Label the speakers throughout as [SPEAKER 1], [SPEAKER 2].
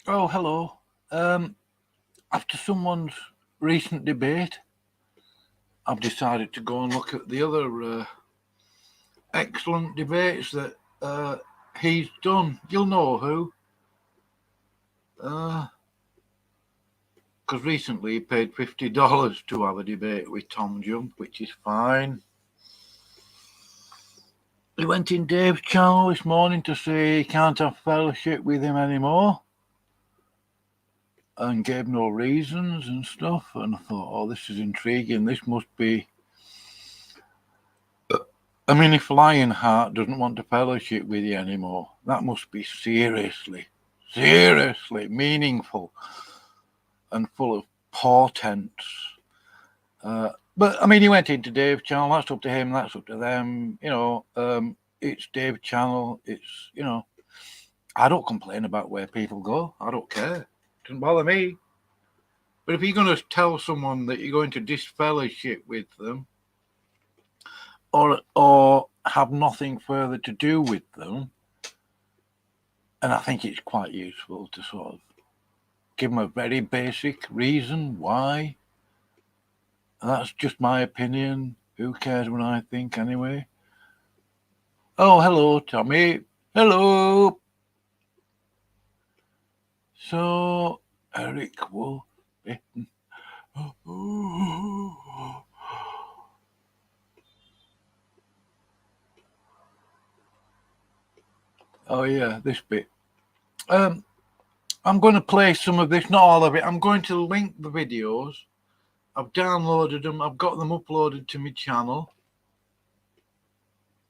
[SPEAKER 1] Oh, hello. After someone's recent debate, I've decided to go and look at the other excellent debates that he's done. You'll know who. Because recently he paid $50 to have a debate with Tom Jump, which is fine. He went in Dave's channel this morning to say he can't have fellowship with him anymore, and gave no reasons and stuff. And I thought, oh, this is intriguing. This must be... I mean, if Lionheart doesn't want to fellowship with you anymore, that must be seriously meaningful and full of portents. But, I mean, he went into Dave's channel. That's up to him. That's up to them. You know, it's Dave's channel. It's, you know, I don't complain about where people go. I don't care. Doesn't bother me. But if you're going to tell someone that you're going to disfellowship with them or have nothing further to do with them, and I think it's quite useful to sort of give them a very basic reason why. And that's just my opinion. Who cares what I think anyway? Oh, hello, Tommy. Hello. So, Eric will be... Oh, yeah, this bit. I'm going to play some of this, not all of it. I'm going to link the videos. I've downloaded them. I've got them uploaded to my channel.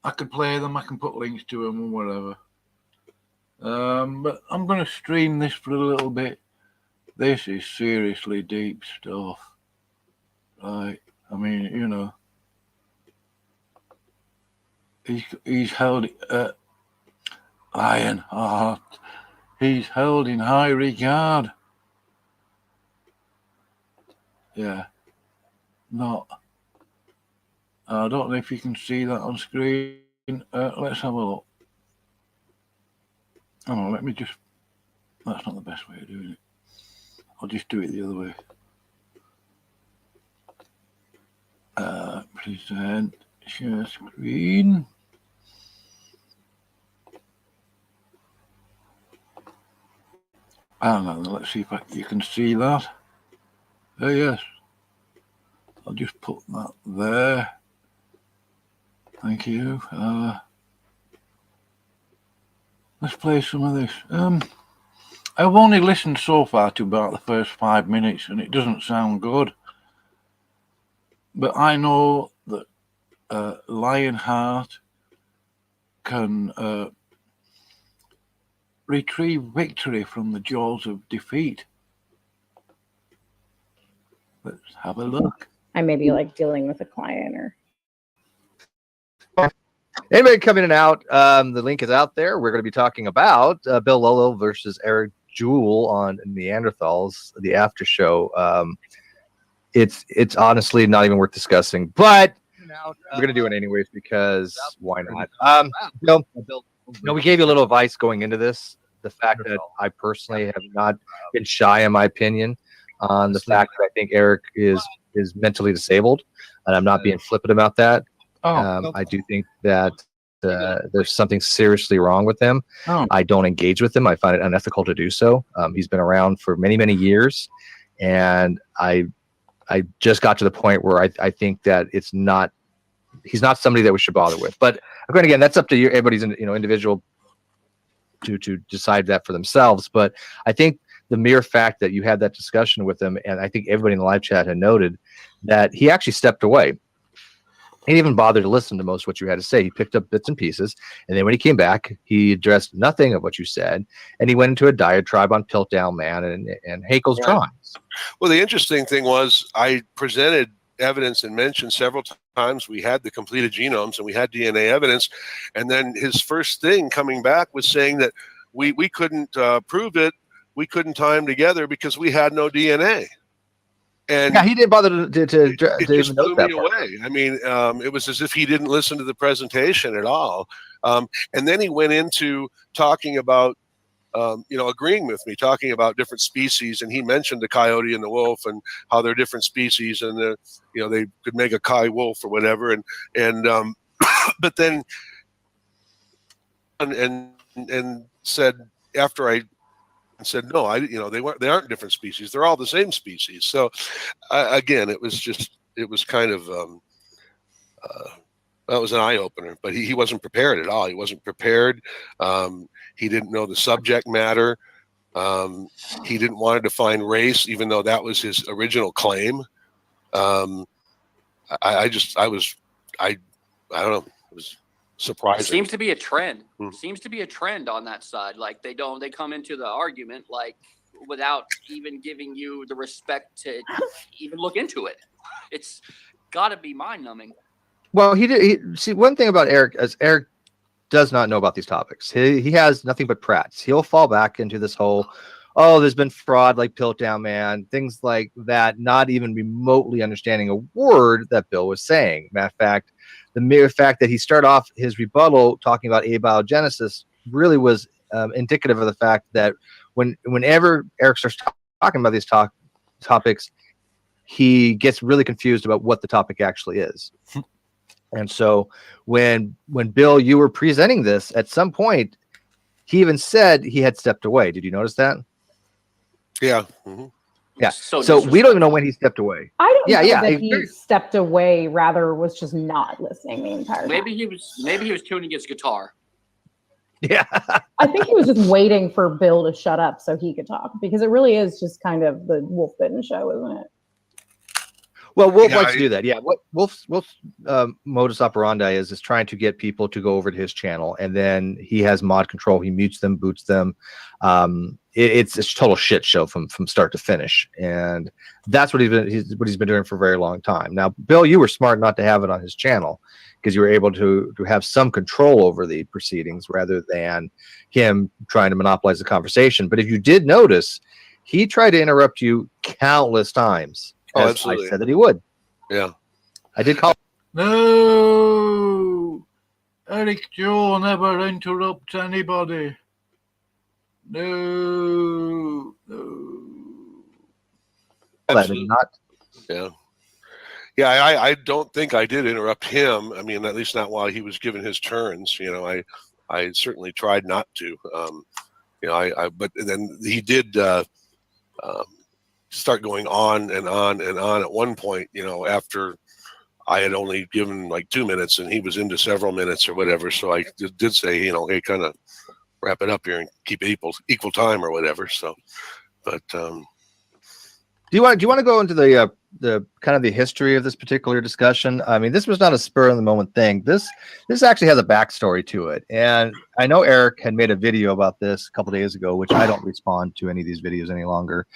[SPEAKER 1] I could play them. I can put links to them or whatever. But I'm going to stream this for a little bit. This is seriously deep stuff. Right. I mean, you know. He's held... Lionheart. He's held in high regard. Yeah. Not. I don't know if you can see that on screen. Let's have a look. Oh, let me just... That's not the best way of doing it. I'll just do it the other way. Present, share screen. I don't know, let's see if you can see that. Oh, yes. I'll just put that there. Thank you. Let's play some of this. I've only listened so far to about the first 5 minutes, and it doesn't sound good. But I know that Lionheart can retrieve victory from the jaws of defeat. Let's have a look.
[SPEAKER 2] I may be like dealing with a client or...
[SPEAKER 3] Anybody coming in and out, the link is out there. We're going to be talking about Bill Lolo versus Eric Jewell on Neanderthals, the after show. It's honestly not even worth discussing, but we're going to do it anyways because why not? Bill, we gave you a little advice going into this. The fact that I personally have not been shy, in my opinion, on the fact that I think Eric is mentally disabled, and I'm not being flippant about that. I do think that there's something seriously wrong with him. I don't engage with him. I find it unethical to do so. He's been around for many, many years, and I just got to the point where I think that he's not somebody that we should bother with. But again, that's up to you. Everybody's individual to decide that for themselves. But I think the mere fact that you had that discussion with him, and I think everybody in the live chat had noted that he actually stepped away. He didn't even bother to listen to most of what you had to say. He picked up bits and pieces, and then when he came back, he addressed nothing of what you said, and he went into a diatribe on Piltdown Man and Haeckel's drawings.
[SPEAKER 4] Well, the interesting thing was I presented evidence and mentioned several times we had the completed genomes and we had DNA evidence, and then his first thing coming back was saying that we couldn't prove it, we couldn't tie them together because we had no DNA. And
[SPEAKER 3] yeah, he didn't bother to
[SPEAKER 4] it just blew me
[SPEAKER 3] away.
[SPEAKER 4] away. I mean, it was as if he didn't listen to the presentation at all. And then he went into talking about agreeing with me, talking about different species, and he mentioned the coyote and the wolf and how they're different species, and they could make a coy wolf or whatever, and but then and said after I said no, they aren't different species, they're all the same species. So again, it was kind of that was an eye-opener, but he wasn't prepared at all. He wasn't prepared. He didn't know the subject matter. He didn't want to define race, even though that was his original claim. I don't know. It was surprising.
[SPEAKER 5] It seems to be a trend.
[SPEAKER 4] Hmm.
[SPEAKER 5] Seems to be a trend on that side. Like they come into the argument like without even giving you the respect to even look into it. It's got to be mind-numbing.
[SPEAKER 3] Well, see, one thing about Eric is Eric does not know about these topics. He has nothing but prats. He'll fall back into this whole, oh, there's been fraud like Piltdown Man, things like that, not even remotely understanding a word that Bill was saying. Matter of fact, the mere fact that he started off his rebuttal talking about abiogenesis really was indicative of the fact that whenever Eric starts talking about these topics, he gets really confused about what the topic actually is. And so when Bill, you were presenting this, at some point, he even said he had stepped away. Did you notice that?
[SPEAKER 4] Yeah. Mm-hmm.
[SPEAKER 3] Yeah. So we don't even know when he stepped away.
[SPEAKER 2] I don't know that
[SPEAKER 3] he
[SPEAKER 2] he stepped away, rather was just not listening the entire time.
[SPEAKER 5] Maybe he was tuning his guitar.
[SPEAKER 3] Yeah.
[SPEAKER 2] I think he was just waiting for Bill to shut up so he could talk, because it really is just kind of the Wolf Bitten show, isn't it?
[SPEAKER 3] Well, Wolf likes to do that. Yeah. What Wolf's modus operandi is trying to get people to go over to his channel, and then he has mod control. He mutes them, boots them. It's a total shit show from start to finish, and that's what he's been doing for a very long time. Now, Bill, you were smart not to have it on his channel because you were able to have some control over the proceedings rather than him trying to monopolize the conversation. But if you did notice, he tried to interrupt you countless times.
[SPEAKER 4] Oh, absolutely.
[SPEAKER 3] I said that he would.
[SPEAKER 4] Yeah.
[SPEAKER 3] I did call.
[SPEAKER 1] No, Eric Joe never interrupts anybody. No.
[SPEAKER 3] That did not.
[SPEAKER 4] Yeah. Yeah, I don't think I did interrupt him. I mean, at least not while he was giving his turns. I certainly tried not to. But then he did start going on and on and on at one point, after I had only given like 2 minutes and he was into several minutes or whatever. So I did say, hey, kind of wrap it up here and keep it equal time or whatever. So, but
[SPEAKER 3] do you want to go into the kind of the history of this particular discussion? I mean, this was not a spur of the moment thing. This actually has a backstory to it. And I know Eric had made a video about this a couple days ago, which I don't respond to any of these videos any longer.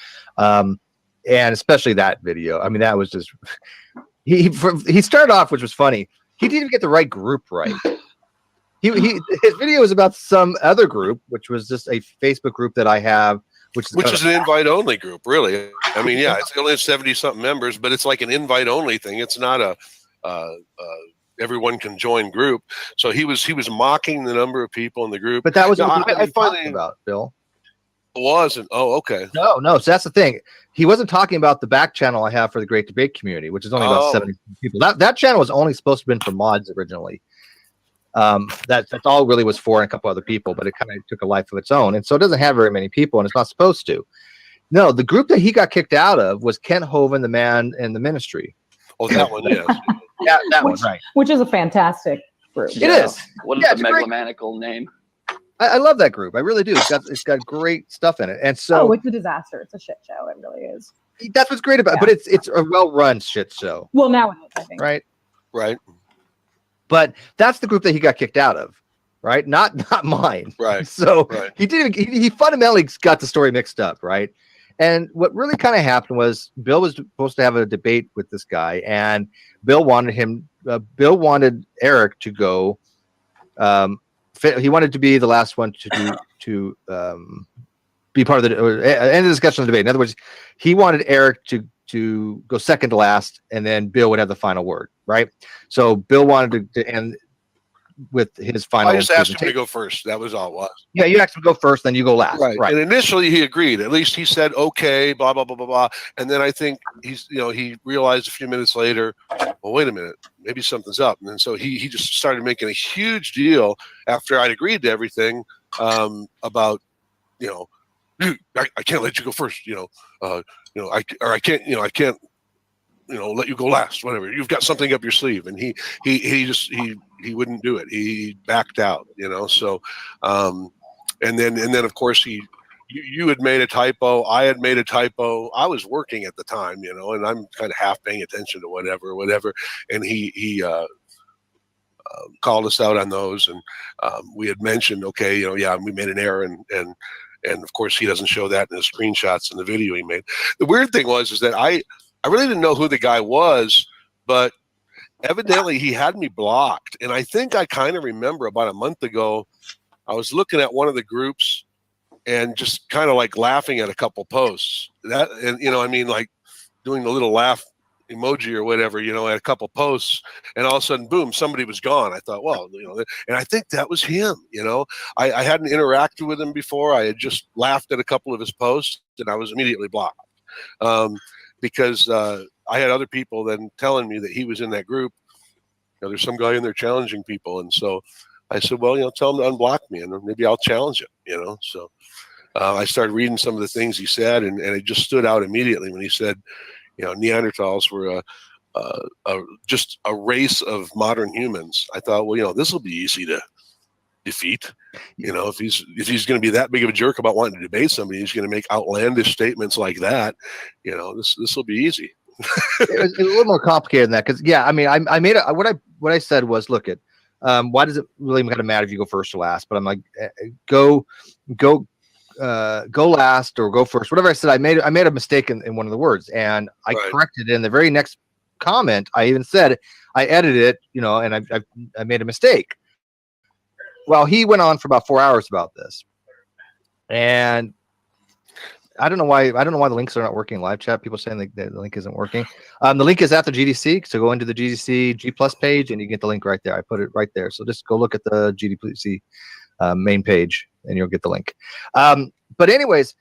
[SPEAKER 3] And especially that video. I mean, that was just, he started off, which was funny. He didn't even get the right group right. His video was about some other group, which was just a Facebook group that I have, which is
[SPEAKER 4] an invite-only group, really. I mean, yeah, it's only 70-something members, but it's like an invite-only thing. It's not a everyone can join group. So he was mocking the number of people in the group.
[SPEAKER 3] But that was
[SPEAKER 4] what
[SPEAKER 3] I finally about, Bill.
[SPEAKER 4] It wasn't. Oh, okay.
[SPEAKER 3] No. So that's the thing. He wasn't talking about the back channel I have for the Great Debate Community, which is only about 70 people. That channel was only supposed to have been for mods originally. That's all it really was for, and a couple other people, but it kind of took a life of its own, and so it doesn't have very many people, and it's not supposed to. No, the group that he got kicked out of was Kent Hovind, the Man in the Ministry.
[SPEAKER 4] Oh, that one, yes.
[SPEAKER 3] Yeah, that one, right?
[SPEAKER 2] Which is a fantastic group.
[SPEAKER 3] It is.
[SPEAKER 5] What is the megalomaniacal name?
[SPEAKER 3] I love that group. I really do. It's got great stuff in it, and so
[SPEAKER 2] it's a disaster. It's a shit show. It really is.
[SPEAKER 3] That's what's great about it. But it's a well-run shit show.
[SPEAKER 2] Well, now it is, I think.
[SPEAKER 3] Right.
[SPEAKER 6] But that's the group that he got kicked out of, right? Not mine.
[SPEAKER 4] Right.
[SPEAKER 6] So he fundamentally got the story mixed up, right? And what really kind of happened was Bill was supposed to have a debate with this guy, and Bill wanted Eric to go. He wanted to be the last one to be part of the end of the discussion of the debate. In other words, he wanted Eric to go second to last, and then Bill would have the final word, right? So Bill wanted to end. with his final.
[SPEAKER 4] I just asked him to
[SPEAKER 6] presentation.
[SPEAKER 4] go first. That was all it was.
[SPEAKER 6] Yeah, you asked him to go first, then you go last.
[SPEAKER 4] Right.
[SPEAKER 6] Right.
[SPEAKER 4] And initially he agreed. At least he said, okay, blah, blah, blah, blah, blah. And then I think he realized a few minutes later, well, wait a minute, maybe something's up. And then so he just started making a huge deal after I'd agreed to everything about, I can't let you go first, I can't let you go last, whatever. You've got something up your sleeve. And he wouldn't do it. He backed out, so, and then of course you had made a typo. I had made a typo. I was working at the time, and I'm kind of half paying attention to whatever. And he called us out on those. And we had mentioned, okay, we made an error and of course he doesn't show that in the screenshots in the video he made. The weird thing is that I really didn't know who the guy was, but evidently he had me blocked. And I think I kind of remember about a month ago, I was looking at one of the groups and just kind of like laughing at a couple posts like doing the little laugh emoji or whatever, at a couple posts, and all of a sudden, boom, somebody was gone. I thought, well, and I think that was him. I hadn't interacted with him before. I had just laughed at a couple of his posts and I was immediately blocked. Because I had other people then telling me that he was in that group. There's some guy in there challenging people. And so I said, well, tell him to unblock me and maybe I'll challenge it, So I started reading some of the things he said and it just stood out immediately when he said, Neanderthals were just a race of modern humans. I thought, well, this will be easy to defeat. If he's going to be that big of a jerk about wanting to debate somebody, he's going to make outlandish statements like that. This will be easy.
[SPEAKER 6] It was a little more complicated than that because I made what I said was, look at why does it really kind of matter if you go first or last? But I'm like, go last or go first, whatever I said. I made a mistake in one of the words and I corrected it in the very next comment. I even said I edited it, and I made a mistake. Well, he went on for about 4 hours about this, and I don't know why the links are not working in live chat. People saying the link isn't working. The link is at the GDC, so go into the GDC G+ page and you get the link right there. I put it right there, so just go look at the GDC main page and you'll get the link. But anyways,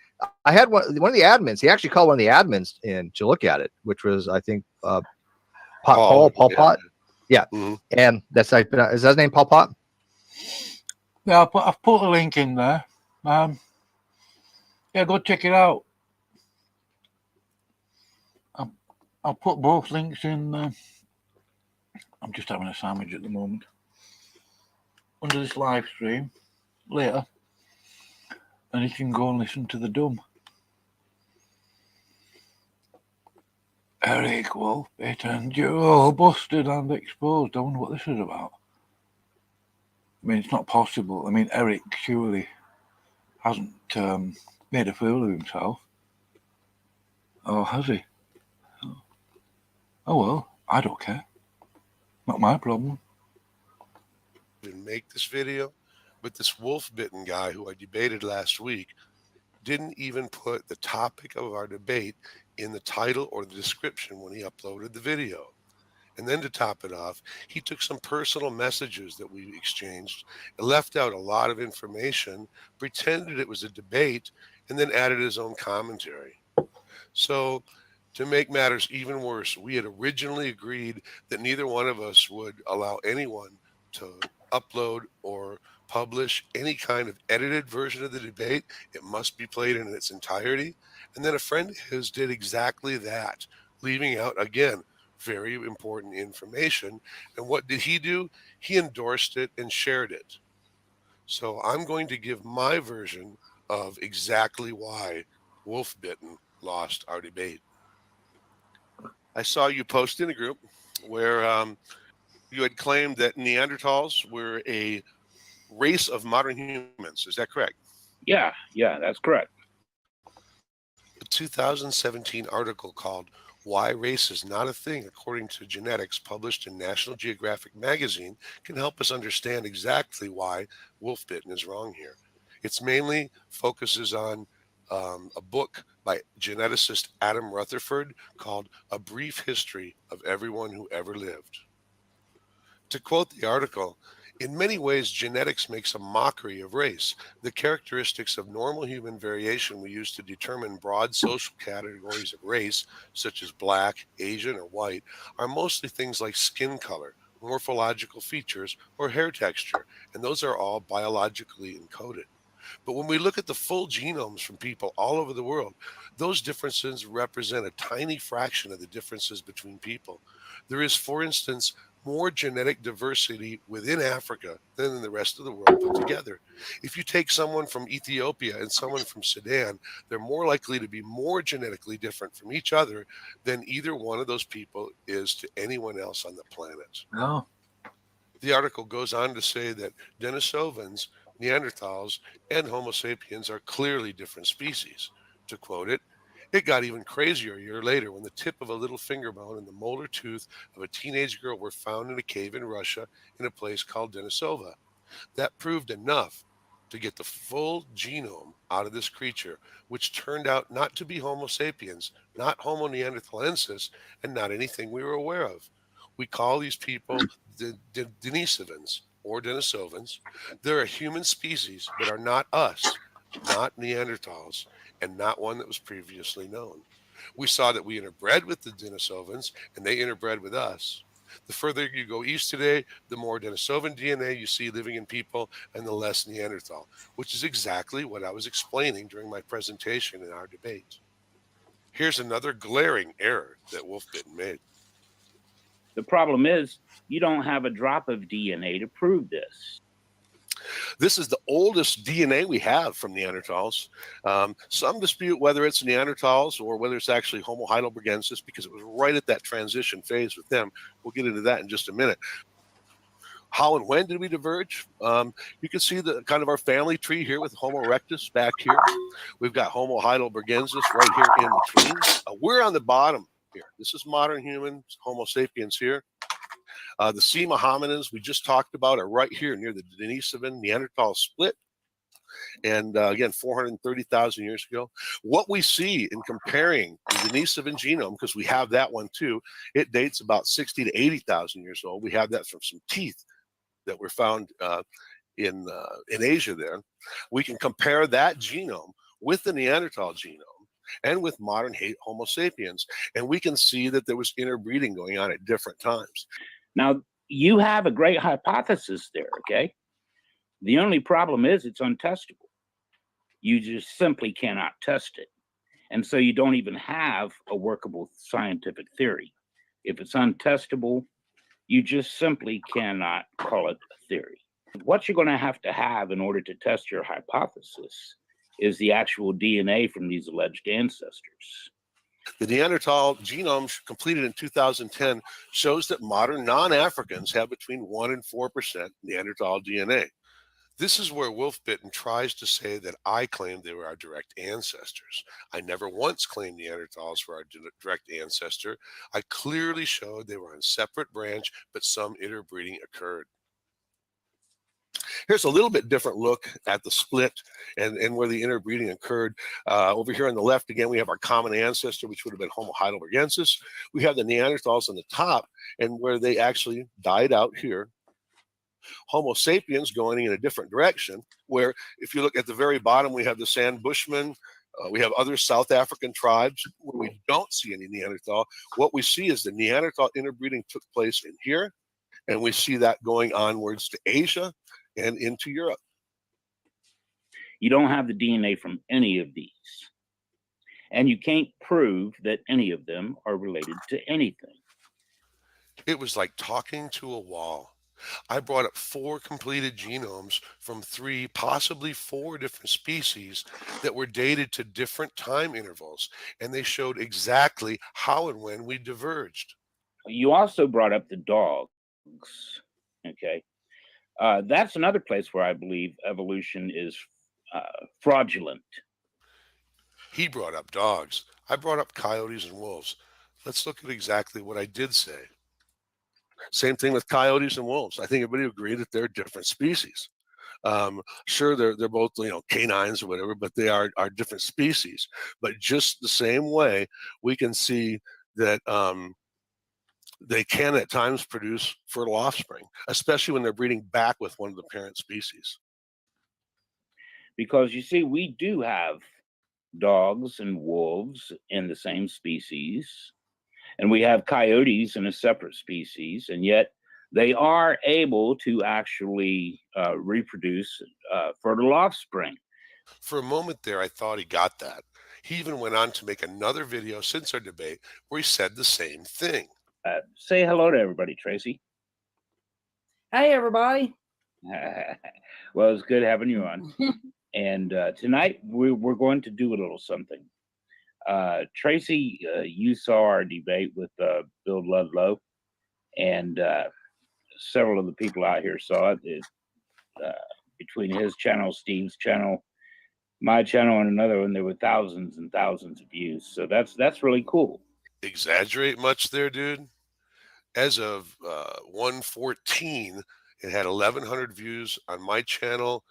[SPEAKER 6] I had one of the admins. He actually called one of the admins in to look at it, which was I think Paul Pot. Yeah,
[SPEAKER 4] Mm-hmm.
[SPEAKER 6] And is that his name, Paul Pot?
[SPEAKER 1] Yeah, I've put a link in there. Go check it out. I'll put both links in. I'm just having a sandwich at the moment. Under this live stream later. And you can go and listen to the dumb. Eric Wolfbit and Joe busted and exposed. I wonder what this is about. I mean, it's not possible. I mean, Eric surely hasn't made a fool of himself. Or has he? Oh well, I don't care. Not my problem.
[SPEAKER 4] Didn't make this video, but this wolf-bitten guy who I debated last week didn't even put the topic of our debate in the title or the description when he uploaded the video. And then to top it off, he took some personal messages that we exchanged and left out a lot of information, pretended it was a debate, and then added his own commentary. So to make matters even worse, we had originally agreed that neither one of us would allow anyone to upload or publish any kind of edited version of the debate. It must be played in its entirety. And then a friend of his did exactly that, leaving out, again, very important information. And what did he do? He endorsed it and shared it. So I'm going to give my version of exactly why Wolfbitten lost our debate. I saw you post in a group where you had claimed that Neanderthals were a race of modern humans. Is that correct?
[SPEAKER 7] Yeah, that's correct.
[SPEAKER 4] A 2017 article called Why Race is Not a Thing According to Genetics, published in National Geographic magazine, can help us understand exactly why Wolfbitten is wrong here. It mainly focuses on a book by geneticist Adam Rutherford called A Brief History of Everyone Who Ever Lived. To quote the article, In many ways, genetics makes a mockery of race. The characteristics of normal human variation we use to determine broad social categories of race, such as black, Asian, or white, are mostly things like skin color, morphological features, or hair texture, and those are all biologically encoded. But when we look at the full genomes from people all over the world, those differences represent a tiny fraction of the differences between people. There is, for instance, more genetic diversity within Africa than in the rest of the world put together. If you take someone from Ethiopia and someone from Sudan, they're more likely to be more genetically different from each other than either one of those people is to anyone else on the planet.
[SPEAKER 1] Oh,
[SPEAKER 4] The article goes on to say that Denisovans, Neanderthals, and Homo sapiens are clearly different species. To quote it, "It got even crazier a year later when the tip of a little finger bone and the molar tooth of a teenage girl were found in a cave in Russia in a place called Denisova. That proved enough to get the full genome out of this creature, which turned out not to be Homo sapiens, not Homo neanderthalensis, and not anything we were aware of. We call these people the Denisovans or Denisovans. They're a human species, but are not us, not Neanderthals, and not one that was previously known. We saw that we interbred with the Denisovans, and they interbred with us. The further you go east today, the more Denisovan DNA you see living in people, and the less Neanderthal, which is exactly what I was explaining during my presentation in our debate. Here's another glaring error that Wolfbitten made.
[SPEAKER 7] The problem is you don't have a drop of DNA to prove this.
[SPEAKER 4] This is the oldest DNA we have from Neanderthals. Some dispute whether it's Neanderthals or whether it's actually Homo heidelbergensis, because it was right at that transition phase with them. We'll get into that in just a minute. How and when did we diverge? You can see the kind of our family tree here with Homo erectus back here. We've got Homo heidelbergensis right here in between. We're on the bottom here. This is modern humans, Homo sapiens here. The Sema hominins we just talked about are right here near the Denisovan Neanderthal split. And again, 430,000 years ago. What we see in comparing the Denisovan genome, because we have that one too, it dates about 60 to 80,000 years old. We have that from some teeth that were found in Asia there. We can compare that genome with the Neanderthal genome and with modern Homo sapiens. And we can see that there was interbreeding going on at different times.
[SPEAKER 7] Now, you have a great hypothesis there, okay? The only problem is it's untestable. You just simply cannot test it. And so you don't even have a workable scientific theory. If it's untestable, you just simply cannot call it a theory. What you're going to have in order to test your hypothesis is the actual DNA from these alleged ancestors.
[SPEAKER 4] The Neanderthal genome completed in 2010 shows that modern non-Africans have between 1% and 4% Neanderthal DNA. This is where Wolfbitten tries to say that I claimed they were our direct ancestors. I never once claimed Neanderthals were our direct ancestor. I clearly showed they were on separate branch, but some interbreeding occurred. Here's a little bit different look at the split and where the interbreeding occurred. Over here on the left, again, we have our common ancestor, which would have been Homo heidelbergensis. We have the Neanderthals on the top, and where they actually died out here. Homo sapiens going in a different direction, where if you look at the very bottom, we have the San Bushmen. We have other South African tribes where we don't see any Neanderthal. What we see is the Neanderthal interbreeding took place in here, and we see that going onwards to Asia and into Europe.
[SPEAKER 7] You don't have the DNA from any of these. And you can't prove that any of them are related to anything.
[SPEAKER 4] It was like talking to a wall. I brought up 4 completed genomes from 3, possibly 4 different species that were dated to different time intervals, and they showed exactly how and when we diverged.
[SPEAKER 7] You also brought up the dogs, okay? That's another place where I believe evolution is fraudulent.
[SPEAKER 4] He brought up dogs. I brought up coyotes and wolves. Let's look at exactly what I did say. Same thing with coyotes and wolves. I think everybody agreed that they're different species. Sure, they're both canines or whatever, but they are different species. But just the same way, we can see that They can at times produce fertile offspring, especially when they're breeding back with one of the parent species.
[SPEAKER 7] Because you see, we do have dogs and wolves in the same species, and we have coyotes in a separate species, and yet they are able to actually reproduce fertile offspring.
[SPEAKER 4] For a moment there, I thought he got that. He even went on to make another video since our debate where he said the same thing.
[SPEAKER 7] Say hello to everybody, Tracy.
[SPEAKER 2] Hey, everybody.
[SPEAKER 7] Well, it's good having you on. And tonight we're going to do a little something. Tracy, you saw our debate with Bill Ludlow, and several of the people out here saw it. Between his channel, Steve's channel, my channel, and another one, there were thousands and thousands of views. So that's really cool.
[SPEAKER 4] Exaggerate much there, dude? As of 1/14, it had 1,100 views on my channel.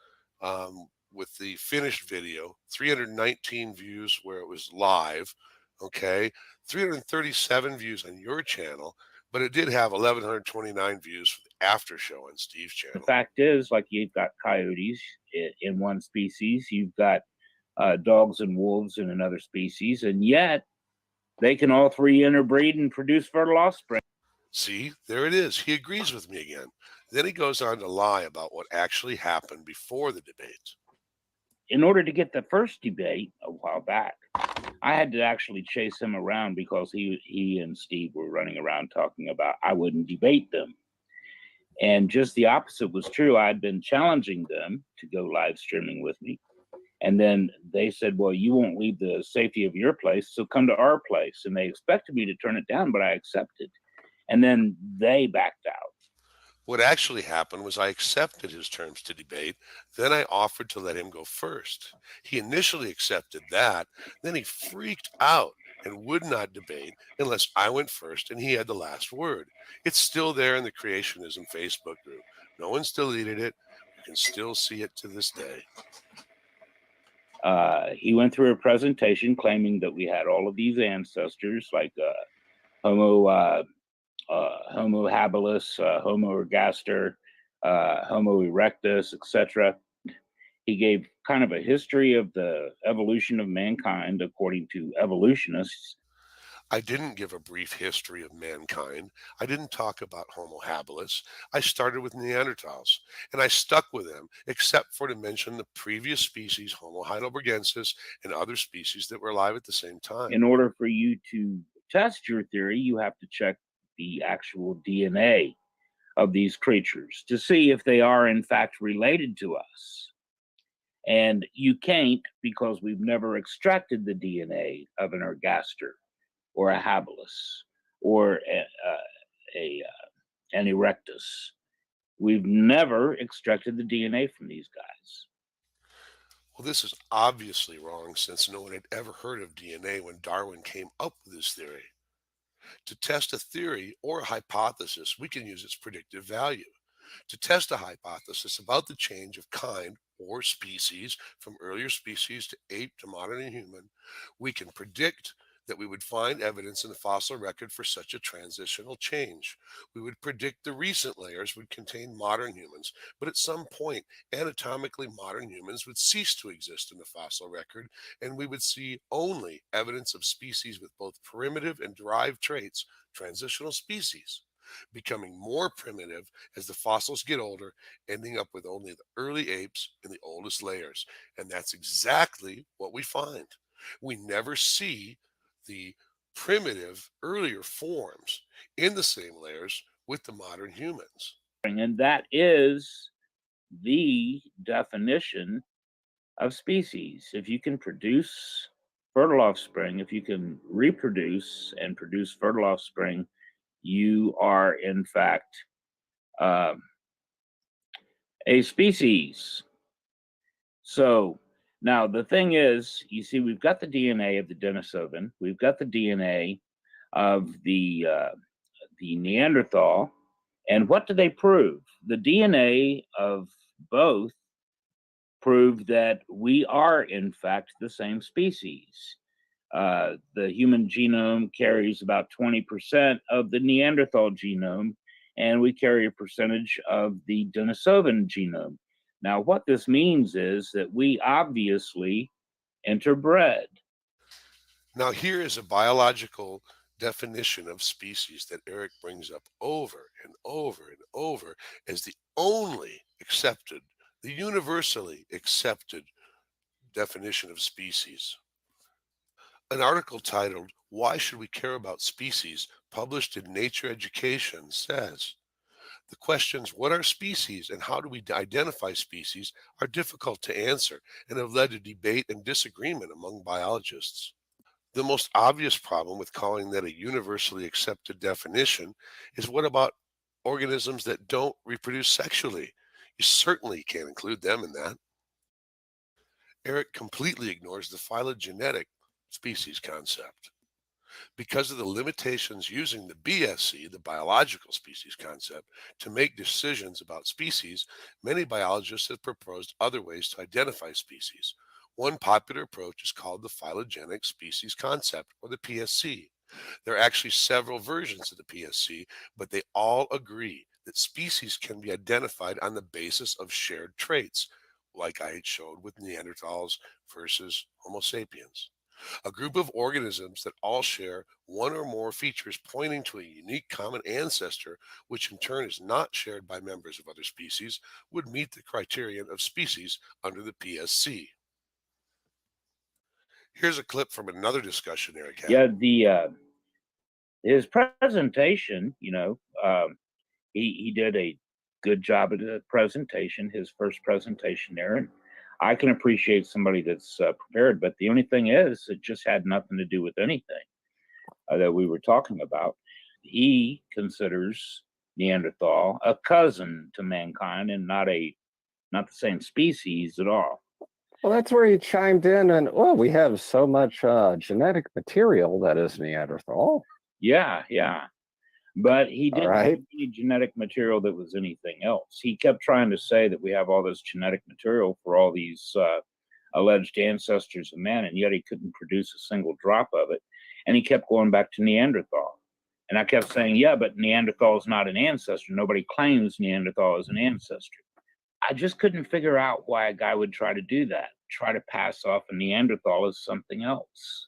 [SPEAKER 4] With the finished video, 319 views where it was live, okay, 337 views on your channel, but it did have 1,129 views for the after show on Steve's channel.
[SPEAKER 7] The fact is, like, you've got coyotes in one species, you've got dogs and wolves in another species, and yet they can all three interbreed and produce fertile offspring.
[SPEAKER 4] See, there it is. He agrees with me again. Then he goes on to lie about what actually happened before the debate.
[SPEAKER 7] In order to get the first debate a while back, I had to actually chase him around because he and Steve were running around talking about I wouldn't debate them. And just the opposite was true. I'd been challenging them to go live streaming with me. And then they said, well, you won't leave the safety of your place, so come to our place. And they expected me to turn it down, but I accepted. And then they backed out.
[SPEAKER 4] What actually happened was I accepted his terms to debate. Then I offered to let him go first. He initially accepted that. Then he freaked out and would not debate unless I went first and he had the last word. It's still there in the Creationism Facebook group. No one's deleted it. You can still see it to this day.
[SPEAKER 7] He went through a presentation claiming that we had all of these ancestors, like Homo habilis, Homo ergaster, Homo erectus, etc. He gave kind of a history of the evolution of mankind according to evolutionists.
[SPEAKER 4] I didn't give a brief history of mankind. I didn't talk about Homo habilis. I started with Neanderthals, and I stuck with them, except for to mention the previous species, Homo heidelbergensis, and other species that were alive at the same time.
[SPEAKER 7] In order for you to test your theory, you have to check the actual DNA of these creatures to see if they are in fact related to us. And you can't, because we've never extracted the DNA of an ergaster or a habilis or an erectus. We've never extracted the DNA from these guys.
[SPEAKER 4] Well, this is obviously wrong, since no one had ever heard of DNA when Darwin came up with this theory. To test a theory or a hypothesis, we can use its predictive value. To test a hypothesis about the change of kind or species from earlier species to ape to modern human, we can predict that we would find evidence in the fossil record for such a transitional change. We would predict the recent layers would contain modern humans, but at some point, anatomically modern humans would cease to exist in the fossil record, and we would see only evidence of species with both primitive and derived traits, transitional species, becoming more primitive as the fossils get older, ending up with only the early apes in the oldest layers. And that's exactly what we find. We never see the primitive earlier forms in the same layers with the modern humans.
[SPEAKER 7] And that is the definition of species. If you can produce fertile offspring, if you can reproduce and produce fertile offspring, you are in fact a species. So now the thing is, you see, we've got the DNA of the Denisovan, we've got the DNA of the Neanderthal, and what do they prove? The DNA of both prove that we are in fact the same species. The human genome carries about 20% of the Neanderthal genome, and we carry a percentage of the Denisovan genome. Now, what this means is that we obviously interbred.
[SPEAKER 4] Now, here is a biological definition of species that Eric brings up over and over and over as the only accepted, the universally accepted definition of species. An article titled, "Why Should We Care About Species?" published in Nature Education says, the questions, what are species and how do we identify species, are difficult to answer and have led to debate and disagreement among biologists. The most obvious problem with calling that a universally accepted definition is, what about organisms that don't reproduce sexually? You certainly can't include them in that. Eric completely ignores the phylogenetic species concept. Because of the limitations using the BSC, the biological species concept, to make decisions about species, many biologists have proposed other ways to identify species. One popular approach is called the phylogenetic species concept, or the PSC. There are actually several versions of the PSC, but they all agree that species can be identified on the basis of shared traits, like I had showed with Neanderthals versus Homo sapiens. A group of organisms that all share one or more features pointing to a unique common ancestor, which in turn is not shared by members of other species, would meet the criterion of species under the PSC. Here's a clip from another discussion Eric had.
[SPEAKER 7] Yeah, his presentation, he did a good job at the presentation, his first presentation there, and I can appreciate somebody that's prepared, but the only thing is, it just had nothing to do with anything that we were talking about. He considers Neanderthal a cousin to mankind and not the same species at all.
[SPEAKER 8] Well, that's where he chimed in and, well, we have so much genetic material that is Neanderthal.
[SPEAKER 7] Yeah. But he didn't
[SPEAKER 8] right.
[SPEAKER 7] have any genetic material that was anything else. He kept trying to say that we have all this genetic material for all these alleged ancestors of man, and yet he couldn't produce a single drop of it. And he kept going back to Neanderthal. And I kept saying, yeah, but Neanderthal is not an ancestor. Nobody claims Neanderthal is an ancestor. I just couldn't figure out why a guy would try to do that, try to pass off a Neanderthal as something else.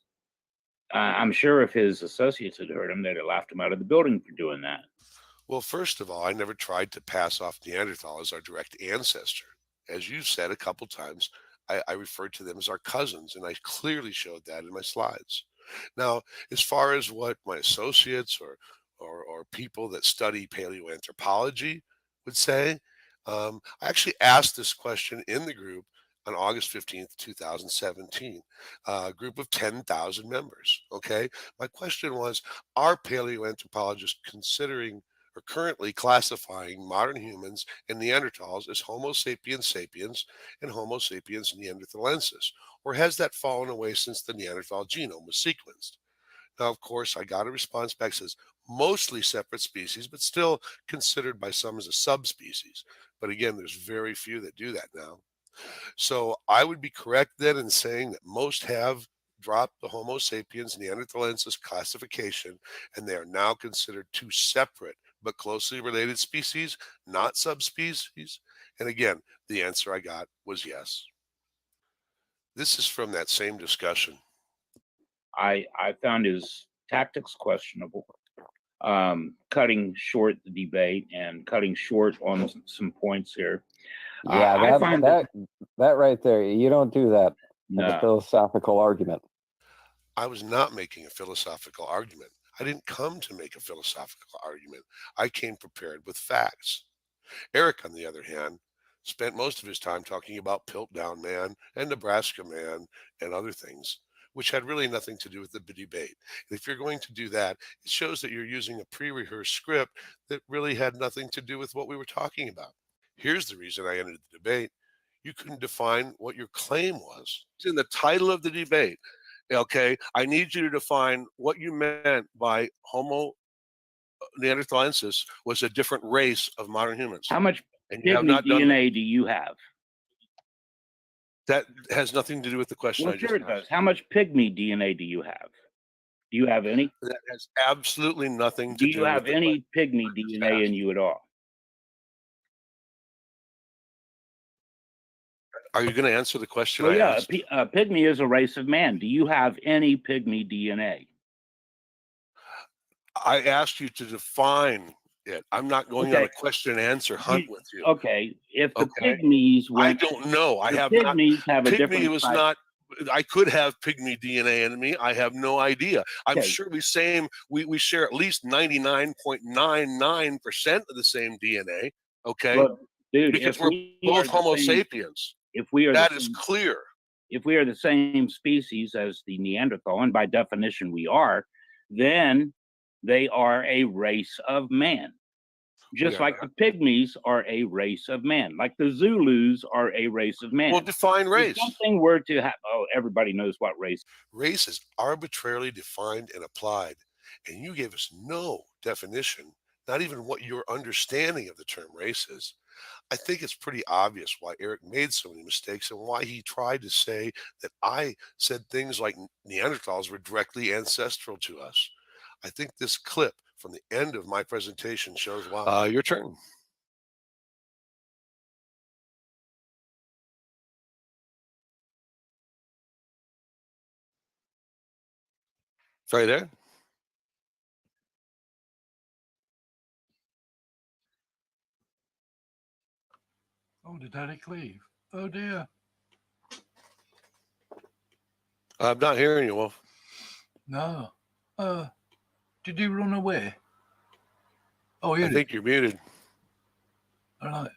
[SPEAKER 7] I'm sure if his associates had heard him, they'd have laughed him out of the building for doing that.
[SPEAKER 4] Well, first of all, I never tried to pass off Neanderthal as our direct ancestor. As you said a couple times, I referred to them as our cousins, and I clearly showed that in my slides. Now, as far as what my associates or people that study paleoanthropology would say, I actually asked this question in the group on August 15th, 2017, a group of 10,000 members. Okay. My question was, are paleoanthropologists considering or currently classifying modern humans and Neanderthals as Homo sapiens sapiens and Homo sapiens neanderthalensis? Or has that fallen away since the Neanderthal genome was sequenced? Now, of course, I got a response back that says mostly separate species, but still considered by some as a subspecies. But again, there's very few that do that now. So I would be correct then in saying that most have dropped the Homo sapiens neanderthalensis classification, and they are now considered two separate but closely related species, not subspecies. And again, the answer I got was yes. This is from that same discussion.
[SPEAKER 7] I found his tactics questionable, cutting short the debate and cutting short on some points here.
[SPEAKER 8] Yeah,
[SPEAKER 7] I find
[SPEAKER 8] that right there, you don't do that in
[SPEAKER 7] No.
[SPEAKER 8] a philosophical argument.
[SPEAKER 4] I was not making a philosophical argument. I didn't come to make a philosophical argument. I came prepared with facts. Eric, on the other hand, spent most of his time talking about Piltdown Man and Nebraska Man and other things, which had really nothing to do with the debate. And if you're going to do that, it shows that you're using a pre-rehearsed script that really had nothing to do with what we were talking about. Here's the reason I entered the debate. You couldn't define what your claim was. It's in the title of the debate. Okay, I need you to define what you meant by Homo neanderthalensis was a different race of modern humans.
[SPEAKER 7] How much
[SPEAKER 4] And you have not done
[SPEAKER 7] DNA do you have?
[SPEAKER 4] That has nothing to do with the question
[SPEAKER 7] Well,
[SPEAKER 4] I
[SPEAKER 7] sure
[SPEAKER 4] just
[SPEAKER 7] it does.
[SPEAKER 4] asked.
[SPEAKER 7] How much pygmy DNA do you have? Do you have any?
[SPEAKER 4] That has absolutely nothing
[SPEAKER 7] Do
[SPEAKER 4] to
[SPEAKER 7] you
[SPEAKER 4] do with
[SPEAKER 7] have
[SPEAKER 4] the
[SPEAKER 7] any pygmy
[SPEAKER 4] I just
[SPEAKER 7] DNA in
[SPEAKER 4] asked.
[SPEAKER 7] you at all?
[SPEAKER 4] Are you going to answer the question
[SPEAKER 7] Well,
[SPEAKER 4] I
[SPEAKER 7] yeah,
[SPEAKER 4] asked?
[SPEAKER 7] a pygmy is a race of man. Do you have any pygmy DNA?
[SPEAKER 4] I asked you to define it. I'm not going on
[SPEAKER 7] Okay.
[SPEAKER 4] a question and answer hunt with you.
[SPEAKER 7] Okay, if the
[SPEAKER 4] Okay.
[SPEAKER 7] pygmies
[SPEAKER 4] I
[SPEAKER 7] went,
[SPEAKER 4] don't know. I
[SPEAKER 7] the
[SPEAKER 4] have not.
[SPEAKER 7] pygmies have a
[SPEAKER 4] Pygmy
[SPEAKER 7] different
[SPEAKER 4] was
[SPEAKER 7] type.
[SPEAKER 4] not. I could have pygmy DNA in me. I have no idea. I'm
[SPEAKER 7] Okay.
[SPEAKER 4] sure we share at least 99.99% of the same DNA. Okay,
[SPEAKER 7] Well, dude,
[SPEAKER 4] because
[SPEAKER 7] if
[SPEAKER 4] we're
[SPEAKER 7] we
[SPEAKER 4] both
[SPEAKER 7] are
[SPEAKER 4] Homo
[SPEAKER 7] the same,
[SPEAKER 4] sapiens.
[SPEAKER 7] if we are
[SPEAKER 4] That
[SPEAKER 7] the
[SPEAKER 4] is
[SPEAKER 7] same,
[SPEAKER 4] clear.
[SPEAKER 7] if we are the same species as the Neanderthal, and by definition we are, then they are a race of man. Just
[SPEAKER 4] Yeah.
[SPEAKER 7] like the pygmies are a race of man, like the Zulus are a race of man.
[SPEAKER 4] Well, define
[SPEAKER 7] If
[SPEAKER 4] race.
[SPEAKER 7] something were to happen, oh, everybody knows what race.
[SPEAKER 4] Race is arbitrarily defined and applied, and you gave us no definition, not even what your understanding of the term race is. I think it's pretty obvious why Eric made so many mistakes and why he tried to say that I said things like Neanderthals were directly ancestral to us. I think this clip from the end of my presentation shows why. Your turn. Sorry there.
[SPEAKER 1] Oh, did Eric leave? Oh dear.
[SPEAKER 4] I'm not hearing you, Wolf.
[SPEAKER 1] No. Did he run away? Oh, here
[SPEAKER 4] I think you're muted.
[SPEAKER 1] All right.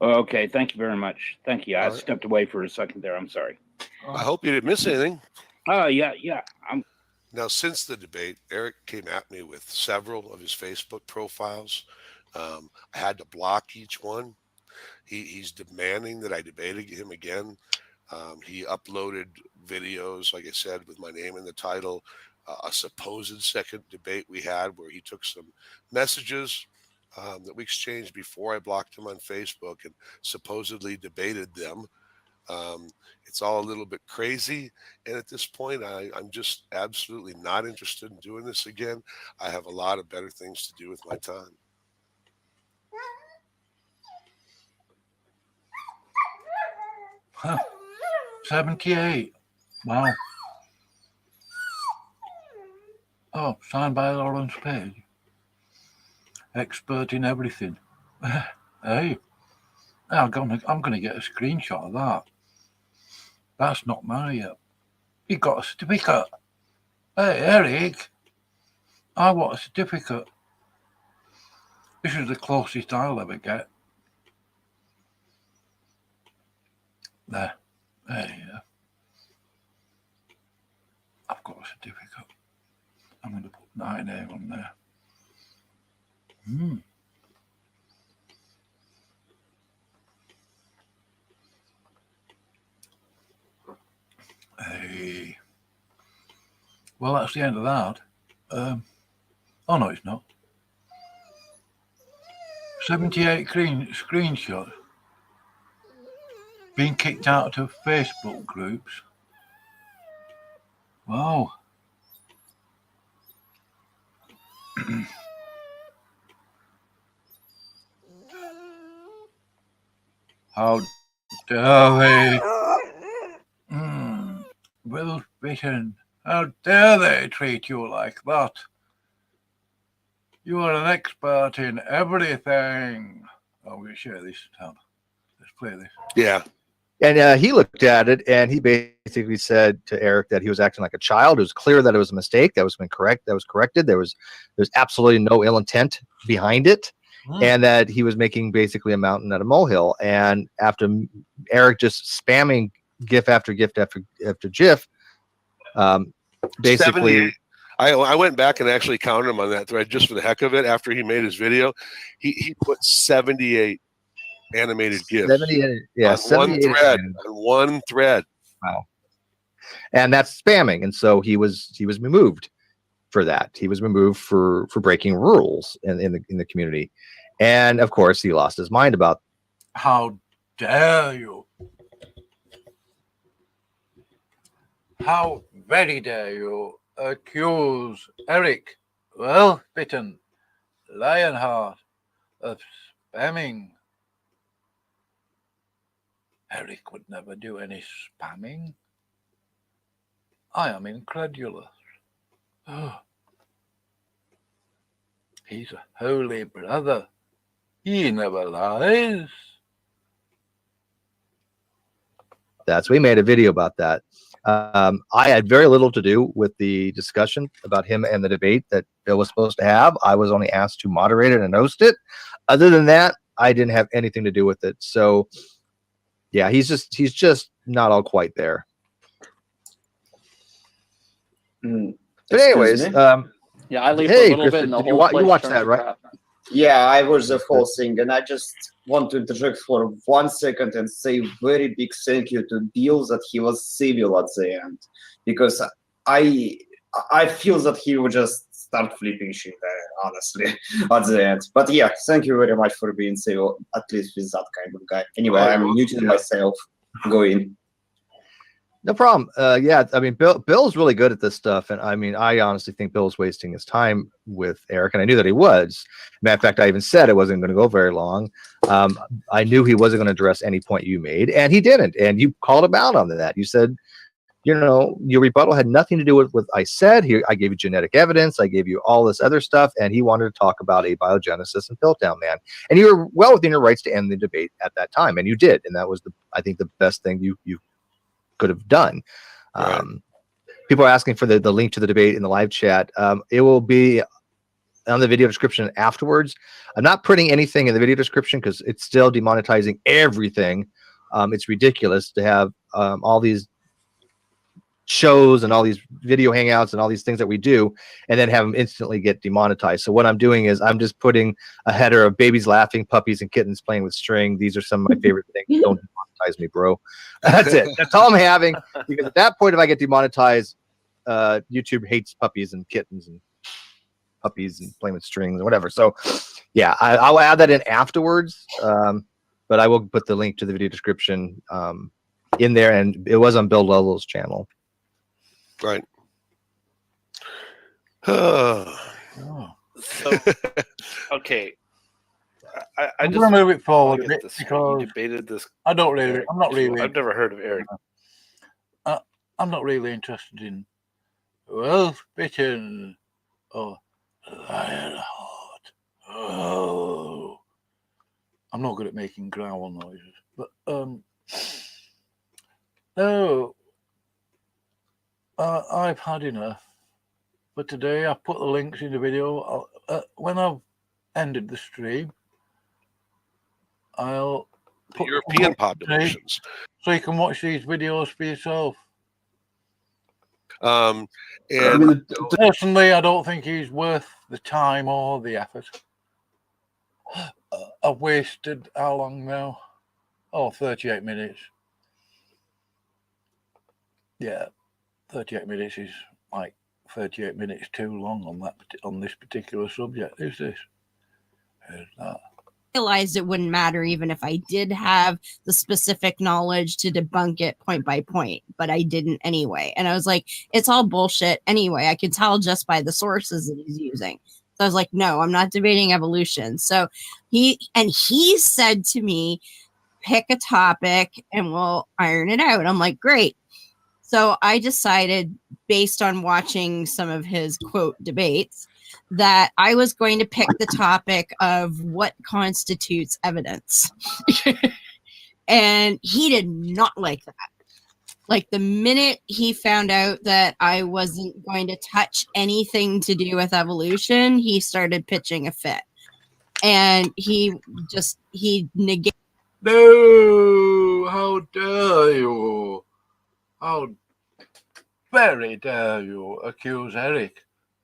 [SPEAKER 7] Okay, thank you very much. Thank you. I
[SPEAKER 4] All right.
[SPEAKER 7] stepped away for a second there. I'm sorry.
[SPEAKER 4] I hope you didn't miss anything.
[SPEAKER 7] Oh, yeah.
[SPEAKER 4] Now, since the debate, Eric came at me with several of his Facebook profiles. I had to block each one. He's demanding that I debated him again. He uploaded videos, like I said, with my name in the title, a supposed second debate we had where he took some messages that we exchanged before I blocked him on Facebook and supposedly debated them. It's all a little bit crazy. And at this point, I'm just absolutely not interested in doing this again. I have a lot of better things to do with my time.
[SPEAKER 1] Huh. 78. Wow. Oh, signed by Lawrence Page. Expert in everything. Hey, I'm gonna get a screenshot of that. That's not mine yet. He got a certificate. Hey, Eric, I want a certificate. This is the closest I'll ever get. There you go. I've got a certificate. I'm going to put 9A on there. Hey. Well, that's the end of that. Oh, no, it's not. 78 screenshots. Being kicked out of Facebook groups. Wow. How dare they? Will Britain, how dare they treat you like that? You are an expert in everything. Oh, we'll share this tab. Let's play this.
[SPEAKER 4] Yeah.
[SPEAKER 6] And he looked at it and he basically said to Eric that he was acting like a child. It was clear that it was a mistake that was corrected. There's absolutely no ill intent behind it. And that he was making basically a mountain out of molehill. And after Eric just spamming GIF after GIF after GIF, basically,
[SPEAKER 4] I went back and actually counted him on that thread just for the heck of it. After he made his video, he put 78 animated GIFs.
[SPEAKER 6] 78, yeah,
[SPEAKER 4] on
[SPEAKER 6] 78
[SPEAKER 4] one thread.
[SPEAKER 6] Wow. And that's spamming. And so he was removed for that. He was removed for breaking rules in the community. And of course, he lost his mind about.
[SPEAKER 1] How dare you? How very dare you accuse Eric, well-bitten Lionheart, of spamming? Eric would never do any spamming. I am incredulous. Oh. He's a holy brother. He never lies.
[SPEAKER 6] We made a video about that. I had very little to do with the discussion about him and the debate that Bill was supposed to have. I was only asked to moderate it and host it. Other than that, I didn't have anything to do with it. So yeah, he's just not all quite there. But anyways,
[SPEAKER 5] Yeah, I leave
[SPEAKER 6] hey,
[SPEAKER 5] a little bit
[SPEAKER 6] Kristen,
[SPEAKER 5] and the
[SPEAKER 6] did
[SPEAKER 5] whole
[SPEAKER 6] you
[SPEAKER 5] place
[SPEAKER 6] watch
[SPEAKER 5] turns
[SPEAKER 6] that,
[SPEAKER 5] to
[SPEAKER 6] right?
[SPEAKER 5] crap.
[SPEAKER 9] Yeah, I watched the whole thing, and I just want to interject for 1 second and say very big thank you to Bill that he was civil at the end, because I feel that he would just start flipping shit, honestly, at the end. But yeah, thank you very much for being civil, at least with that kind of guy. Anyway, I'm muting myself. Go in.
[SPEAKER 6] No problem. Yeah, I mean, Bill's really good at this stuff, and I mean, I honestly think Bill's wasting his time with Eric, and I knew that he was. Matter of fact, I even said it wasn't going to go very long. I knew he wasn't going to address any point you made, and he didn't. And you called him out on that. You said, you know, your rebuttal had nothing to do with what I said. Here, I gave you genetic evidence. I gave you all this other stuff, and he wanted to talk about abiogenesis and Piltdown Man. And you were well within your rights to end the debate at that time, and you did. And that was I think the best thing you could have done.
[SPEAKER 4] Right.
[SPEAKER 6] People are asking for the link to the debate in the live chat. It will be on the video description afterwards. I'm not putting anything in the video description because it's still demonetizing everything. It's ridiculous to have all these shows and all these video hangouts and all these things that we do and then have them instantly get demonetized. So what I'm doing is I'm just putting a header of babies laughing, puppies and kittens playing with string. These are some of my favorite things. Don't demonetize me, bro. That's it. That's all I'm having, because at that point, if I get demonetized, YouTube hates puppies and kittens and puppies and playing with strings or whatever. So yeah, I'll add that in afterwards. But I will put the link to the video description in there, and it was on Bill Lolo's channel.
[SPEAKER 4] Right.
[SPEAKER 1] Oh.
[SPEAKER 10] So, okay. I
[SPEAKER 1] I'm
[SPEAKER 10] just
[SPEAKER 1] going to move it forward a
[SPEAKER 10] get
[SPEAKER 1] bit
[SPEAKER 10] this.
[SPEAKER 1] because
[SPEAKER 10] You debated this.
[SPEAKER 1] I'm not really.
[SPEAKER 10] I've never heard of Eric.
[SPEAKER 1] I'm not really interested in well-bitten or Lionheart. Oh, I'm not good at making growl noises, but no, I've had enough for today. I put the links in the video. When I've ended the stream, I'll put
[SPEAKER 4] European populations,
[SPEAKER 1] so you can watch these videos for yourself.
[SPEAKER 4] and
[SPEAKER 1] Personally, I don't think he's worth the time or the effort. I've wasted how long now? 38 minutes. Yeah, 38 minutes is like 38 minutes too long on this particular subject. Who's this? Who's that?
[SPEAKER 11] Realized it wouldn't matter even if I did have the specific knowledge to debunk it point by point, but I didn't anyway. And I was like, it's all bullshit anyway. I could tell just by the sources that he's using. So I was like, no, I'm not debating evolution. So he said to me, pick a topic and we'll iron it out. I'm like, great. So I decided, based on watching some of his quote debates, that I was going to pick the topic of what constitutes evidence. And he did not like that. Like the minute he found out that I wasn't going to touch anything to do with evolution, he started pitching a fit. And he negated.
[SPEAKER 1] No, how dare you? How very dare you accuse Eric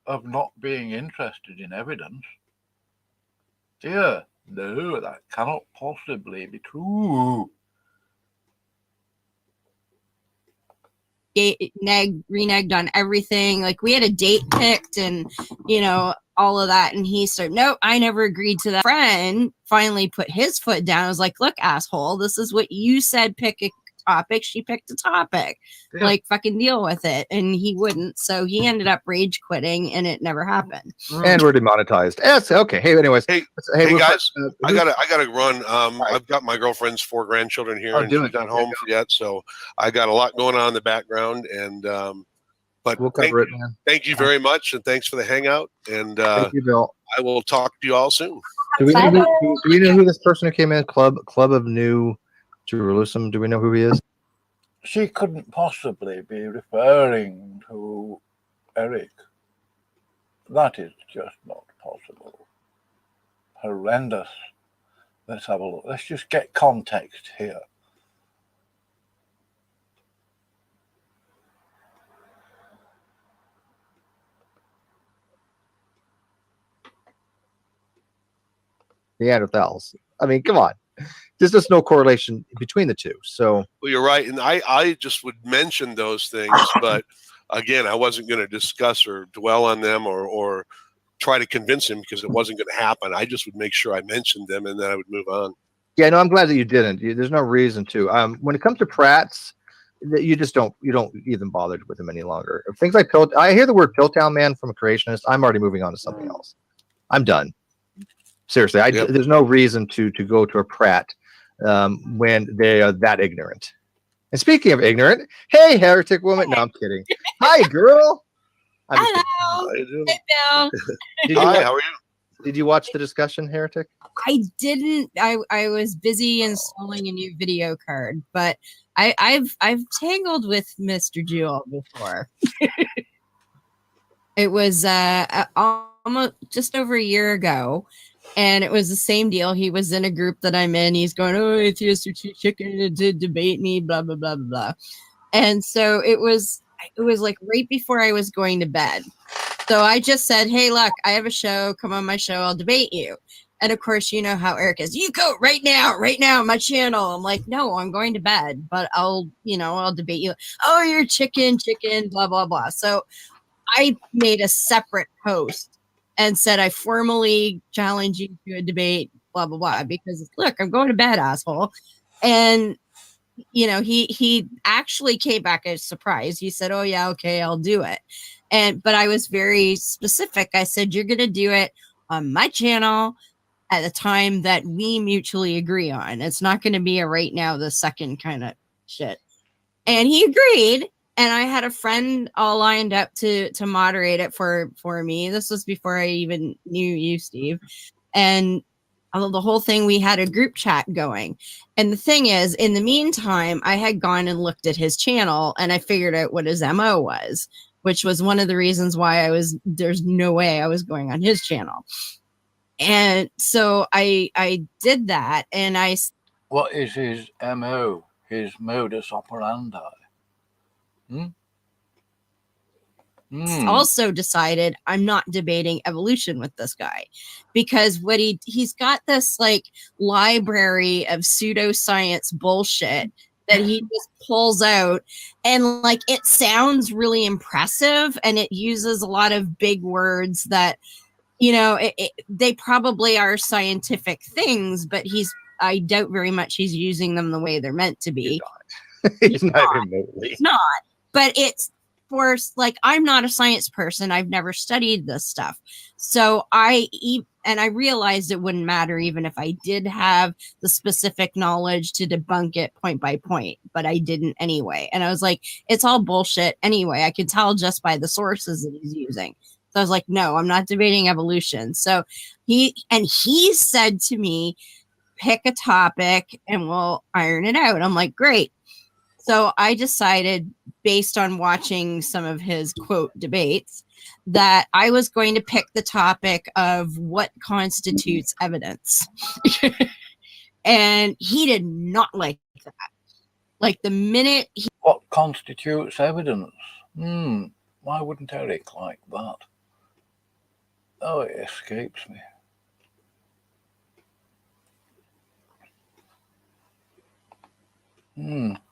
[SPEAKER 1] of not being interested in evidence? Dear, no, that cannot possibly be true.
[SPEAKER 11] Reneged on everything. Like we had a date picked and all of that. And he said, nope, I never agreed to that. Friend finally put his foot down. I was like, look, asshole, this is what you said, pick a topic. She picked a topic.
[SPEAKER 6] Yeah.
[SPEAKER 11] Like, fucking deal with it. And he wouldn't. So he ended up rage quitting, and it never happened.
[SPEAKER 6] And we're demonetized. Yes. Okay. Hey, anyways.
[SPEAKER 4] Hey,
[SPEAKER 6] Hey,
[SPEAKER 4] guys, I gotta run. I've got my girlfriend's 4 grandchildren here, and she's not home yet, so I got a lot going on in the background. And but
[SPEAKER 6] we'll cover it, man.
[SPEAKER 4] Thank you very much, and thanks for the hangout. And
[SPEAKER 6] thank you, Bill.
[SPEAKER 4] I will talk to you all soon.
[SPEAKER 6] Do we know who this person who came in? Club of New Jerusalem. Do we know who he is?
[SPEAKER 1] She couldn't possibly be referring to Eric. That is just not possible. Horrendous. Let's have a look. Let's just get context here.
[SPEAKER 6] Neanderthals. I mean, come on. There's just no correlation between the two. So,
[SPEAKER 4] well, you're right, and I just would mention those things, but again, I wasn't going to discuss or dwell on them or try to convince him, because it wasn't going to happen. I just would make sure I mentioned them, and then I would move on.
[SPEAKER 6] Yeah, no, I'm glad that you didn't. There's no reason to. When it comes to Pratt's, you just don't even bother with them any longer. Things like I hear the word Piltown Man from a creationist. I'm already moving on to something else. I'm done. Seriously, there's no reason to go to a Pratt when they are that ignorant. And speaking of ignorant, hey, heretic woman. No, I'm kidding. Hi, girl.
[SPEAKER 11] Hello. Hey, Bill.
[SPEAKER 4] Hi, how are you?
[SPEAKER 6] Did you watch the discussion, heretic?
[SPEAKER 11] I didn't. I was busy installing a new video card, but I've tangled with Mr. Jewel before. It was almost just over a year ago. And it was the same deal. He was in a group that I'm in. He's going, oh, atheists are too chicken to debate me, blah, blah, blah, blah. And so it was like right before I was going to bed. So I just said, hey, look, I have a show. Come on my show. I'll debate you. And of course, you know how Eric is. You go right now, on my channel. I'm like, no, I'm going to bed, but I'll debate you. Oh, you're chicken, blah, blah, blah. So I made a separate post and said, I formally challenge you to a debate, blah, blah, blah, because look, I'm going to bed, asshole. And, he actually came back as surprised. He said, oh yeah, okay, I'll do it. But I was very specific. I said, you're going to do it on my channel at the time that we mutually agree on. It's not going to be a right now, the second kind of shit. And he agreed. And I had a friend all lined up to moderate it for me. This was before I even knew you, Steve. And the whole thing, we had a group chat going. And the thing is, in the meantime, I had gone and looked at his channel, and I figured out what his MO was, which was one of the reasons why there's no way I was going on his channel. And so I did that, and
[SPEAKER 1] What is his MO, his modus operandi?
[SPEAKER 11] Also decided I'm not debating evolution with this guy, because what he's got this like library of pseudoscience bullshit that he just pulls out, and like it sounds really impressive, and it uses a lot of big words that they probably are scientific things, but I doubt very much he's using them the way they're meant to be.
[SPEAKER 6] He's not remotely.
[SPEAKER 11] It's not. But it's for like, I'm not a science person. I've never studied this stuff. So I realized it wouldn't matter even if I did have the specific knowledge to debunk it point by point, but I didn't anyway. And I was like, it's all bullshit anyway. I could tell just by the sources that he's using. So I was like, no, I'm not debating evolution. So he said to me, pick a topic and we'll iron it out. I'm like, great. So I decided, based on watching some of his quote debates, that I was going to pick the topic of what constitutes evidence. And he did not like that. Like the minute
[SPEAKER 1] what constitutes evidence? Why wouldn't Eric like that? Oh, it escapes me.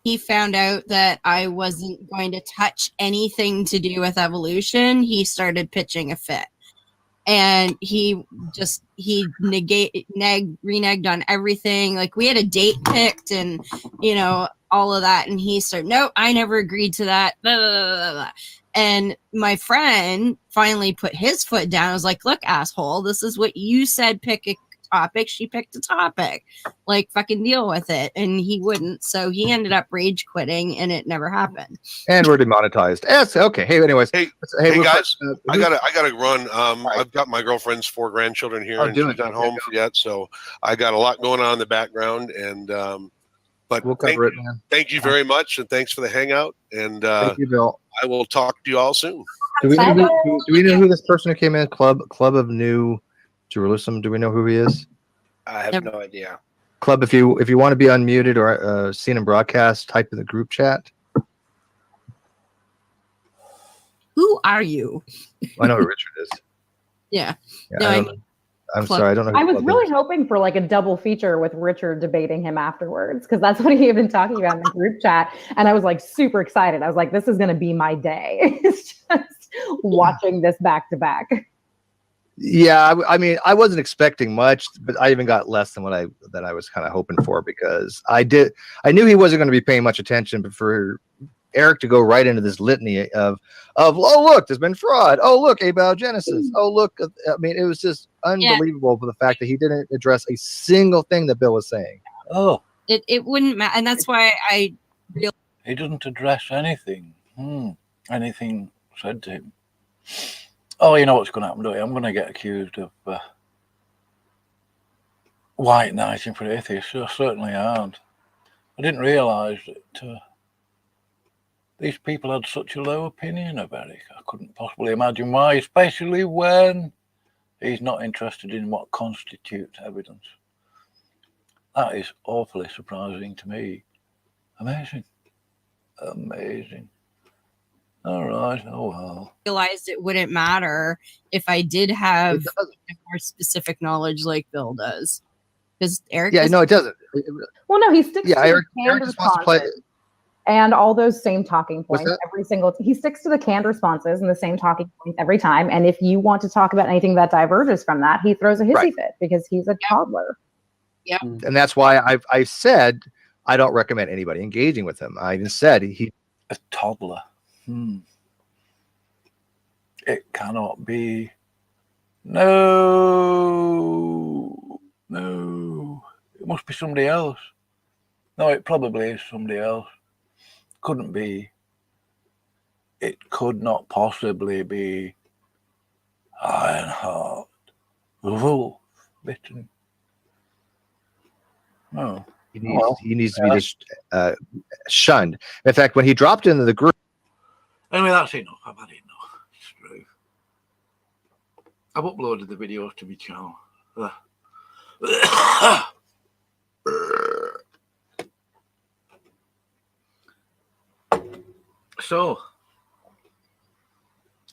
[SPEAKER 11] He found out that I wasn't going to touch anything to do with evolution, he started pitching a fit. and he reneged on everything. Like, we had a date picked and, you know, all of that. And he said, no, I never agreed to that. Blah, blah, blah, blah. And my friend finally put his foot down. I was like, look, asshole, this is what you said, pick a topic. She picked a topic, like, fucking deal with it. And he wouldn't. So he ended up rage quitting, and it never happened.
[SPEAKER 6] And we're demonetized. Yes. Okay. Hey, anyways.
[SPEAKER 4] Hey,
[SPEAKER 6] Hey,
[SPEAKER 4] guys, I gotta run. I've got my girlfriend's 4 grandchildren here, and she's not home yet, so I got a lot going on in the background. And but
[SPEAKER 6] we'll cover it, man.
[SPEAKER 4] Thank you very much, and thanks for the hangout. And
[SPEAKER 6] thank you, Bill.
[SPEAKER 4] I will talk to you all soon.
[SPEAKER 6] Do we know who this person who came in? Club of New Jerusalem. Do we know who he is?
[SPEAKER 10] I have no idea.
[SPEAKER 6] Club, if you want to be unmuted or seen in broadcast, type in the group chat.
[SPEAKER 11] Who are you?
[SPEAKER 6] I know who Richard is.
[SPEAKER 11] Yeah.
[SPEAKER 6] No, I'm sorry, I don't know.
[SPEAKER 2] I was really hoping for like a double feature with Richard debating him afterwards, because that's what he had been talking about in the group chat, and I was like super excited. I was like, this is going to be my day. It's just watching this back to back.
[SPEAKER 6] Yeah, I mean, I wasn't expecting much, but I even got less than what I was kind of hoping for, because I knew he wasn't going to be paying much attention, but for Eric to go right into this litany of oh, look, there's been fraud. Oh, look, abiogenesis. Oh, look. I mean, it was just unbelievable for the fact that he didn't address a single thing that Bill was saying.
[SPEAKER 1] Oh,
[SPEAKER 11] it wouldn't matter. And that's why I really.
[SPEAKER 1] He doesn't address anything. Anything said to him. Oh, you know what's going to happen, don't you? I'm going to get accused of white knighting for atheists. I certainly aren't. I didn't realise that these people had such a low opinion of Eric. I couldn't possibly imagine why, especially when he's not interested in what constitutes evidence. That is awfully surprising to me. Amazing. All right. Oh, well.
[SPEAKER 11] Realized it wouldn't matter if I did have more specific knowledge like Bill does. Because Eric.
[SPEAKER 6] Yeah, no, it doesn't.
[SPEAKER 2] Well, no, he sticks to
[SPEAKER 6] Eric
[SPEAKER 2] canned
[SPEAKER 6] just wants to play.
[SPEAKER 2] And all those same talking points he sticks to the canned responses and the same talking points every time. And if you want to talk about anything that diverges from that, he throws a hissy fit because he's a toddler.
[SPEAKER 11] Yeah.
[SPEAKER 6] And that's why I said I don't recommend anybody engaging with him. I even said he
[SPEAKER 1] a toddler. It cannot be. No. It must be somebody else. No, it probably is somebody else. Couldn't be. It could not possibly be Ironheart, wolf bitten. No.
[SPEAKER 6] He needs to be just shunned. In fact, when he dropped into the group.
[SPEAKER 1] Anyway, that's enough. I've had enough. It's true. I've uploaded the videos to my channel. So,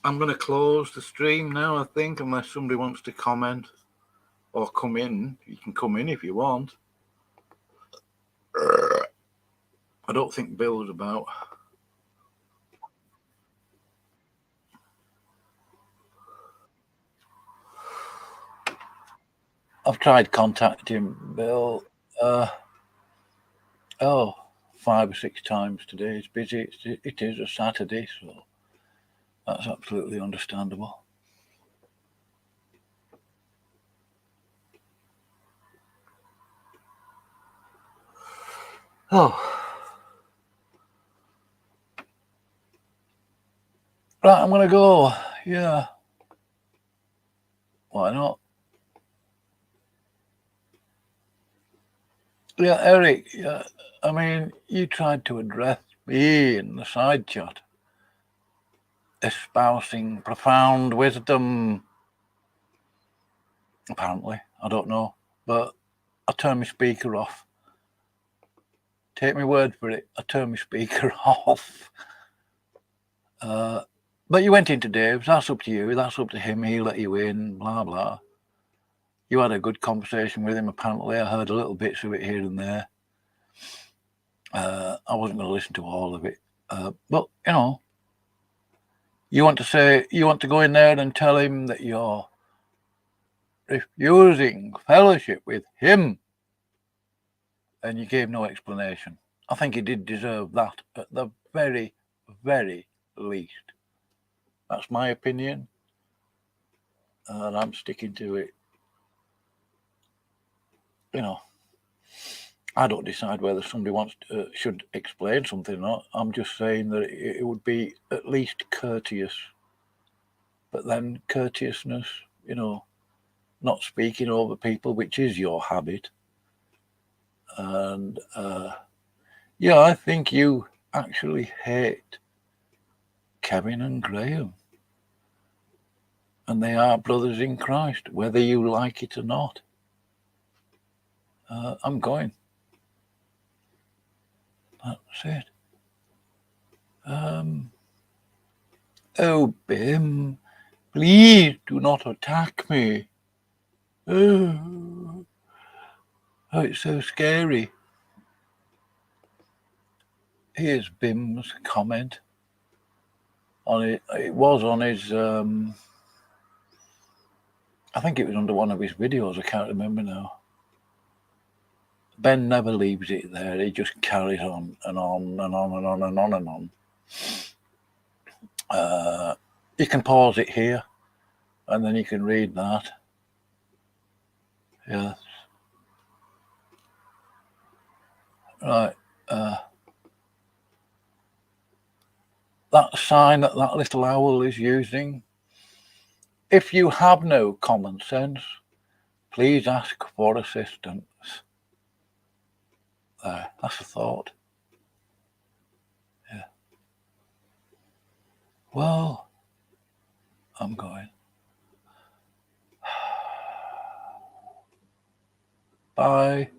[SPEAKER 1] I'm going to close the stream now, I think, unless somebody wants to comment or come in. You can come in if you want. I don't think Bill's about. I've tried contacting Bill 5 or 6 times today. It's busy. It is a Saturday, so that's absolutely understandable. Oh. Right, I'm going to go. Yeah. Why not? Yeah, Eric, I mean, you tried to address me in the side chat, espousing profound wisdom. Apparently, I don't know, but I turned my speaker off. Take my word for it, I turned my speaker off. But you went into Dave's, that's up to you, that's up to him, he'll let you in, blah, blah. You had a good conversation with him, apparently. I heard a little bits of it here and there. I wasn't going to listen to all of it. But, you know, you want to go in there and tell him that you're refusing fellowship with him. And you gave no explanation. I think he did deserve that at the very, very least. That's my opinion, and I'm sticking to it. You know, I don't decide whether somebody should explain something or not. I'm just saying that it would be at least courteous. But then courteousness, you know, not speaking over people, which is your habit. And yeah, I think you actually hate Kevin and Graham. And they are brothers in Christ, whether you like it or not. I'm going. That's it. Oh, Bim, please do not attack me. Oh, it's so scary. Here's Bim's comment on it. It was on his, I think it was under one of his videos. I can't remember now. Ben never leaves it there. He just carries on and on and on and on and on and on. You can pause it here, and then you can read that. Yes. Right. That sign that little owl is using. If you have no common sense, please ask for assistance. There, that's a thought. Yeah. Well, I'm going. Bye.